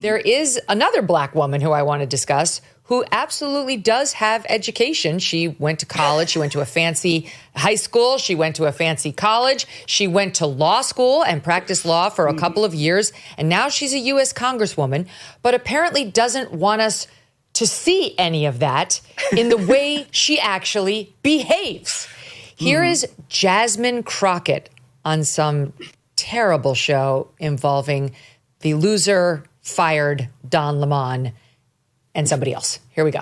There is another black woman who I want to discuss who absolutely does have education. She went to college. She went to a fancy high school. She went to a fancy college. She went to law school and practiced law for a couple of years. And now she's a U.S. Congresswoman, but apparently doesn't want us to see any of that in the way she actually behaves. Here is Jasmine Crockett on some terrible show involving the loser fired Don Lemon and somebody else. Here we go.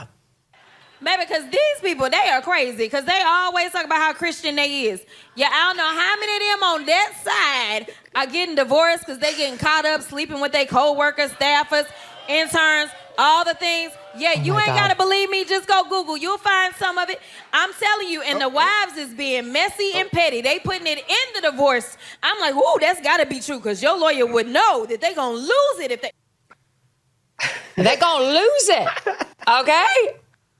Baby, because these people, they are crazy because they always talk about how Christian they is. Yeah, I don't know how many of them on that side are getting divorced because they getting caught up sleeping with their co-workers, staffers, interns, all the things. Yeah, you ain't got to believe me. Just go Google. You'll find some of it. I'm telling you, and the wives is being messy and petty. They putting it in the divorce. I'm like, ooh, that's got to be true because your lawyer would know that they going to lose it if they... They're going to lose it. Okay?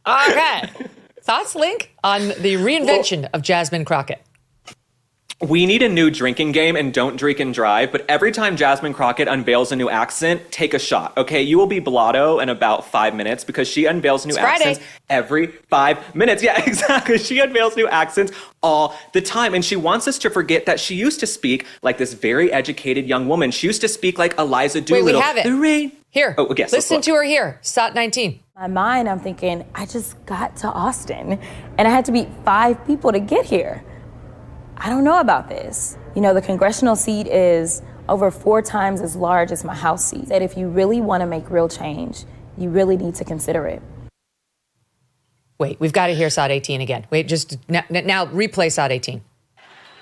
Okay. Thoughts, Link, on the reinvention of Jasmine Crockett? We need a new drinking game and don't drink and drive, but every time Jasmine Crockett unveils a new accent, take a shot, okay? You will be blotto in about 5 minutes because she unveils new accents every 5 minutes. Yeah, exactly. She unveils new accents all the time, and she wants us to forget that she used to speak like this very educated young woman. She used to speak like Eliza Doolittle. Wait, we have it. The rain. Here. Oh, yes. Listen to her here. SOT 19. In my mind, I'm thinking, I just got to Austin, and I had to beat 5 people to get here. I don't know about this. You know, the congressional seat is over 4 times as large as my House seat. That if you really want to make real change, you really need to consider it. Wait, we've got to hear SOT 18 again. Wait, just now replay SOT 18.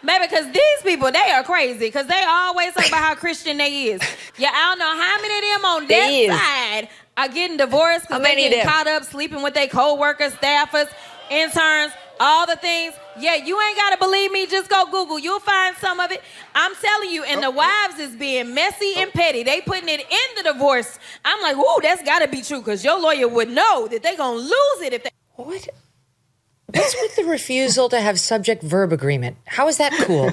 Baby, because these people, they are crazy because they always talk about how Christian they is. Yeah, I don't know how many of them on that side are getting divorced because they getting caught up sleeping with their co-workers, staffers, interns, all the things. Yeah, you ain't got to believe me. Just go Google. You'll find some of it. I'm telling you, and the wives is being messy and petty. They putting it in the divorce. I'm like, ooh, that's got to be true because your lawyer would know that they going to lose it if they... What? What's with the refusal to have subject-verb agreement? How is that cool?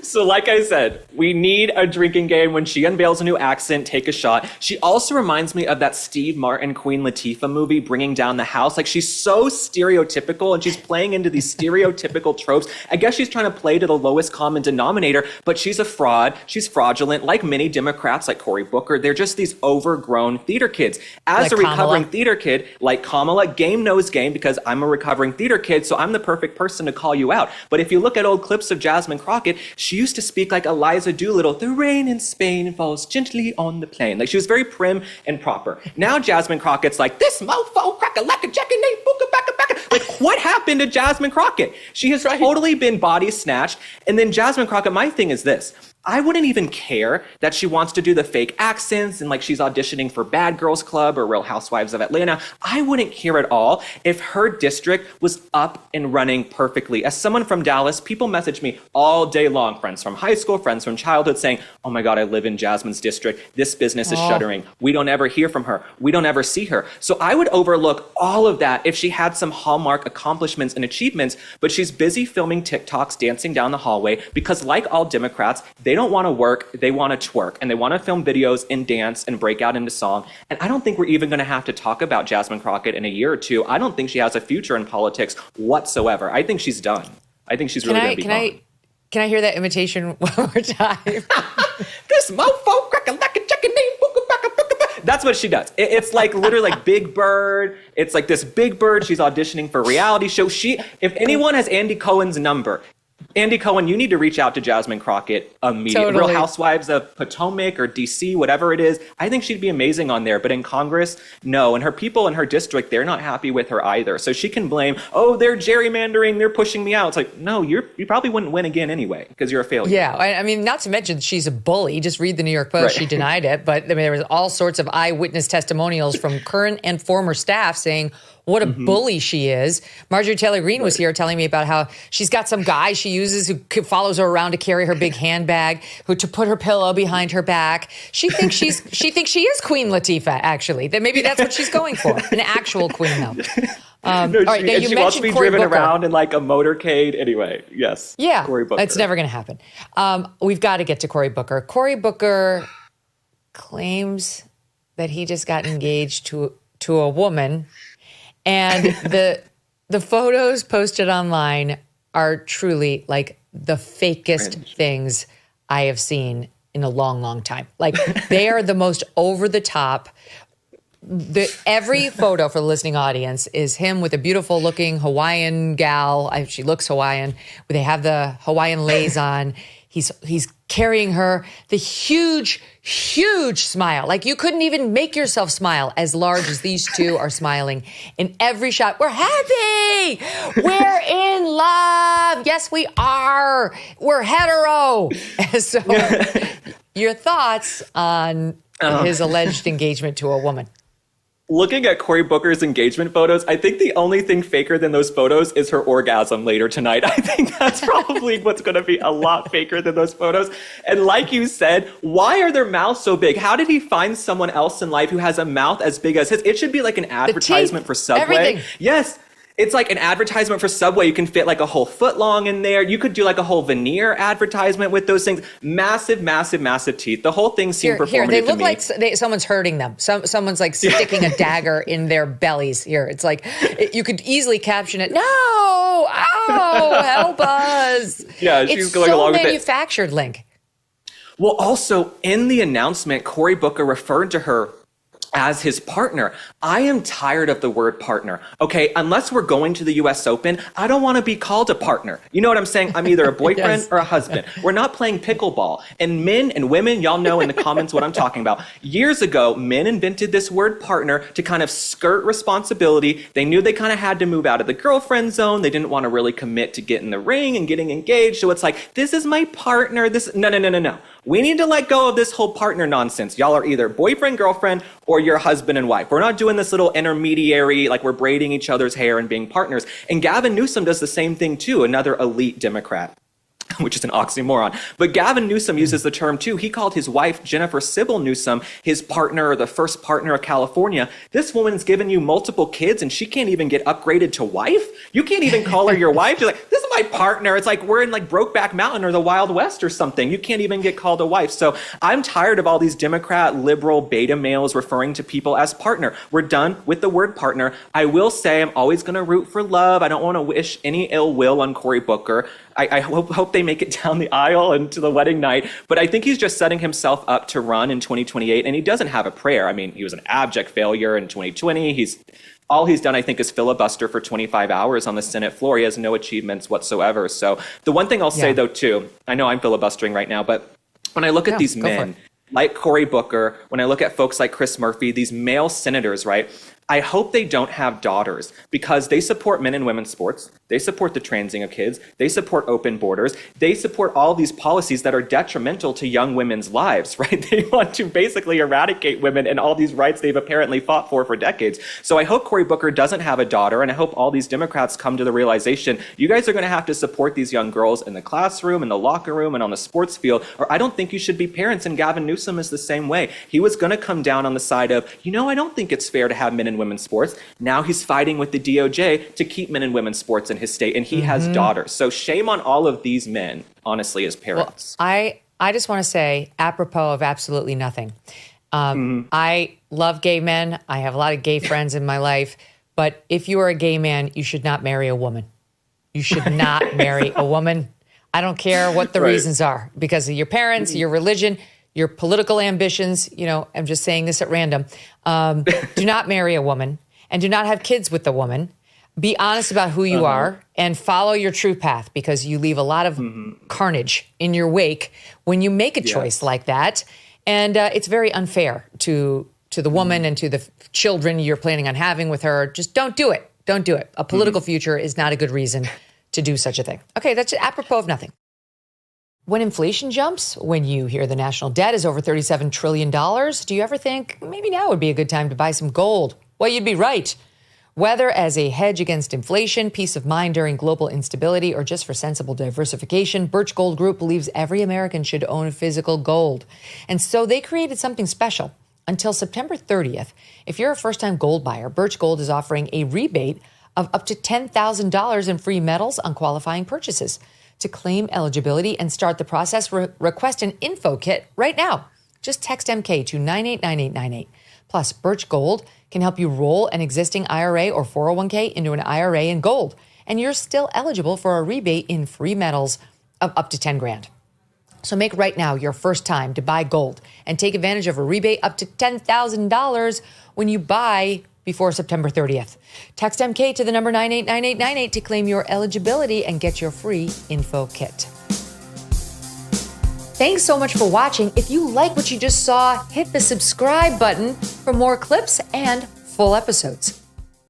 So like I said, we need a drinking game. When she unveils a new accent, take a shot. She also reminds me of that Steve Martin, Queen Latifah movie, Bringing Down the House. Like, she's so stereotypical and she's playing into these stereotypical tropes. I guess she's trying to play to the lowest common denominator, but she's a fraud. She's fraudulent. Like many Democrats, like Cory Booker, they're just these overgrown theater kids. As like a recovering theater kid, like Kamala, game knows game because I'm a recovering theater kid, so I'm the perfect person to call you out. But if you look at old clips of Jasmine Crockett, she used to speak like Eliza Doolittle. The rain in Spain falls gently on the plain. Like, she was very prim and proper. Now Jasmine Crockett's like, this mofo crack-a-lacka jackin' booka-backa-backa. Like, what happened to Jasmine Crockett? She has totally been body snatched. And then Jasmine Crockett, my thing is this. I wouldn't even care that she wants to do the fake accents and like she's auditioning for Bad Girls Club or Real Housewives of Atlanta. I wouldn't care at all if her district was up and running perfectly. As someone from Dallas, people message me all day long, friends from high school, friends from childhood, saying, oh my God, I live in Jasmine's district. This business is shuttering. We don't ever hear from her. We don't ever see her. So I would overlook all of that if she had some hallmark accomplishments and achievements, but she's busy filming TikToks dancing down the hallway because, like all Democrats, they don't want to work, they want to twerk, and they want to film videos and dance and break out into song. And I don't think we're even going to have to talk about Jasmine Crockett in a year or two. I don't think she has a future in politics whatsoever. I think she's done. I think she's really going to be gone. Can I hear that imitation one more time? This mofo crack-a-lacka chicken name. That's what she does. It's like literally like Big Bird. It's like this Big Bird. She's auditioning for a reality show. If anyone has Andy Cohen's number, Andy Cohen, you need to reach out to Jasmine Crockett immediately. Totally. Real Housewives of Potomac or DC, whatever it is. I think she'd be amazing on there. But in Congress, no. And her people in her district, they're not happy with her either. So she can blame, oh, they're gerrymandering, they're pushing me out. It's like, no, you probably wouldn't win again anyway because you're a failure. Yeah, I mean, not to mention she's a bully. Just read the New York Post. Right. She denied it. But I mean, there was all sorts of eyewitness testimonials from current and former staff saying what a bully she is. Marjorie Taylor Greene was here telling me about how she's got some guy she uses who follows her around to carry her big handbag, to put her pillow behind her back. She thinks she is Queen Latifah, actually. That maybe that's what she's going for. An actual queen, though. All right, now you wants to be driven around in like a motorcade. Anyway, yes. Yeah, Cory Booker. It's never going to happen. We've got to get to Cory Booker. Cory Booker claims that he just got engaged to a woman, and the photos posted online are truly like the fakest things I have seen in a long, long time. Like, they are the most over the top. Every photo for the listening audience is him with a beautiful looking Hawaiian gal. She looks Hawaiian. They have the Hawaiian leis on. He's carrying her, the huge, huge smile. Like, you couldn't even make yourself smile as large as these two are smiling in every shot. We're happy. We're in love. Yes, we are. We're hetero. So your thoughts on his alleged engagement to a woman? Looking at Cory Booker's engagement photos, I think the only thing faker than those photos is her orgasm later tonight. I think that's probably what's going to be a lot faker than those photos. And like you said, why are their mouths so big? How did he find someone else in life who has a mouth as big as his? It should be like an advertisement for Subway. Everything. Yes. It's like an advertisement for Subway. You can fit like a whole foot long in there. You could do like a whole veneer advertisement with those things. Massive, massive, massive teeth. The whole thing seemed performative Here, they look to me. like someone's hurting them. Someone's like sticking a dagger in their bellies. Here, it's like you could easily caption it. No, oh, help us. Yeah, she's it's going so along with it. manufactured, Link. Well, also in the announcement, Cory Booker referred to her as his partner. I am tired of the word partner. Okay, unless we're going to the US Open, I don't want to be called a partner. You know what I'm saying? I'm either a boyfriend Yes. or a husband. We're not playing pickleball. And men and women, y'all know in the comments what I'm talking about. Years ago, men invented this word partner to kind of skirt responsibility. They knew they kind of had to move out of the girlfriend zone. They didn't want to really commit to get in the ring and getting engaged. So it's like, this is my partner. No. We need to let go of this whole partner nonsense. Y'all are either boyfriend, girlfriend, or you're husband and wife. We're not doing this little intermediary, like we're braiding each other's hair and being partners. And Gavin Newsom does the same thing too, another elite Democrat, which is an oxymoron. But Gavin Newsom uses the term too. He called his wife, Jennifer Sybil Newsom, his partner, or the first partner of California. This woman's given you multiple kids and she can't even get upgraded to wife? You can't even call her your wife. You're like, this is my partner. It's like we're in like Brokeback Mountain or the Wild West or something. You can't even get called a wife. So I'm tired of all these Democrat, liberal, beta males referring to people as partner. We're done with the word partner. I will say I'm always going to root for love. I don't want to wish any ill will on Cory Booker. I hope they make it down the aisle and to the wedding night. But I think he's just setting himself up to run in 2028. And he doesn't have a prayer. I mean, he was an abject failure in 2020. All he's done, I think, is filibuster for 25 hours on the Senate floor. He has no achievements whatsoever. So the one thing I'll say, though, too, I know I'm filibustering right now, but when I look at these men, like Cory Booker, when I look at folks like Chris Murphy, these male senators, right? I hope they don't have daughters because they support men and women's sports. They support the transing of kids. They support open borders. They support all these policies that are detrimental to young women's lives, right? They want to basically eradicate women and all these rights they've apparently fought for decades. So I hope Cory Booker doesn't have a daughter, and I hope all these Democrats come to the realization you guys are going to have to support these young girls in the classroom, in the locker room, and on the sports field, or I don't think you should be parents. And Gavin Newsom is the same way. He was going to come down on the side of, I don't think it's fair to have men and women's sports. Now he's fighting with the DOJ to keep men and women's sports in his state, and he has daughters. So shame on all of these men, honestly, as parents. Well, I just want to say, apropos of absolutely nothing, I love gay men. I have a lot of gay friends in my life. But if you are a gay man, you should not marry a woman. You should not marry a woman. I don't care what the reasons are, because of your parents, your religion, your political ambitions. I'm just saying this at random. Do not marry a woman and do not have kids with a woman. Be honest about who you are and follow your true path, because you leave a lot of carnage in your wake when you make a choice like that. And it's very unfair to the woman and to the children you're planning on having with her. Just don't do it. Don't do it. A political future is not a good reason to do such a thing. Okay, that's apropos of nothing. When inflation jumps, when you hear the national debt is over $37 trillion, do you ever think maybe now would be a good time to buy some gold? Well, you'd be right. Whether as a hedge against inflation, peace of mind during global instability, or just for sensible diversification, Birch Gold Group believes every American should own physical gold. And so they created something special. Until September 30th, if you're a first-time gold buyer, Birch Gold is offering a rebate of up to $10,000 in free metals on qualifying purchases. To claim eligibility and start the process, request an info kit right now. Just text MK to 989898. Plus, Birch Gold can help you roll an existing IRA or 401k into an IRA in gold, and you're still eligible for a rebate in free metals of up to 10 grand. So make right now your first time to buy gold and take advantage of a rebate up to $10,000 when you buy before September 30th. Text MK to the number 989898 to claim your eligibility and get your free info kit. Thanks so much for watching. If you like what you just saw, hit the subscribe button for more clips and full episodes.